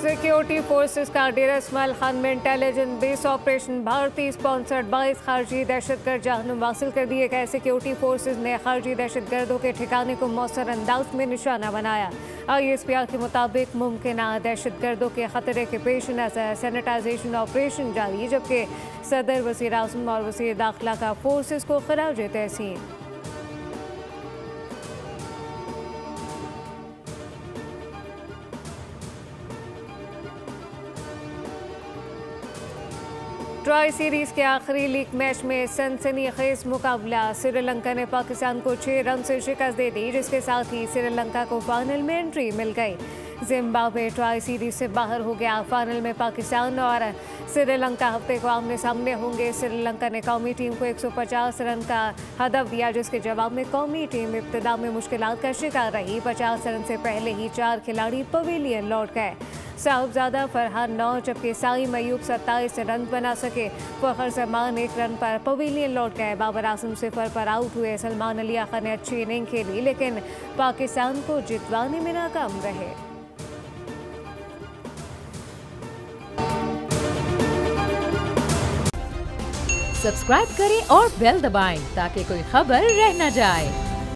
Security forces का डेरा इस्माइल खान में intelligence base operation. भारतीय स्पॉन्सर्ड 22 खारजी दहशतगर्द जहन्नुम हासिल कर दिए गए। सिक्योरिटी फोर्सेस ने खारजी दहशतगर्दों के ठिकाने को मौसर अंदाज में निशाना बनाया। ISPR के मुताबिक मुमकिन दहशतगर्दों के खतरे के पेश नज़र सैनिटाइजेशन ऑपरेशन जारी, जबकि सदर वज़ीर आज़म और वज़ीर दाखिला का फोर्सेस को खराज तहसीन। ट्राई सीरीज के आखिरी लीग मैच में सनसनीखेज मुकाबला। श्रीलंका ने पाकिस्तान को 6 रन से शिकस्त दे दी, जिसके साथ ही श्रीलंका को फाइनल में एंट्री मिल गई। जिम्बाब्वे ट्राई सीरीज से बाहर हो गया। फाइनल में पाकिस्तान और श्रीलंका हफ्ते को आमने सामने होंगे। श्रीलंका ने कौमी टीम को 150 रन का हदफ दिया, जिसके जवाब में कौमी टीम इब्तिदा में मुश्किलात का शिकार रही। 50 रन से पहले ही 4 खिलाड़ी पवेलियन लौट गए। साहिबजादा फरहान 9 जबकि साइम अयूब 27 रन बना सके। फखर जमान 1 रन पर पवेलियन लौट गए। बाबर आजम 0 पर आउट हुए। सलमान अली आखा ने अच्छी इनिंग खेली, लेकिन पाकिस्तान को जितवाने में नाकाम रहे। सब्सक्राइब करें और बेल दबाएं ताकि कोई खबर रह न जाए।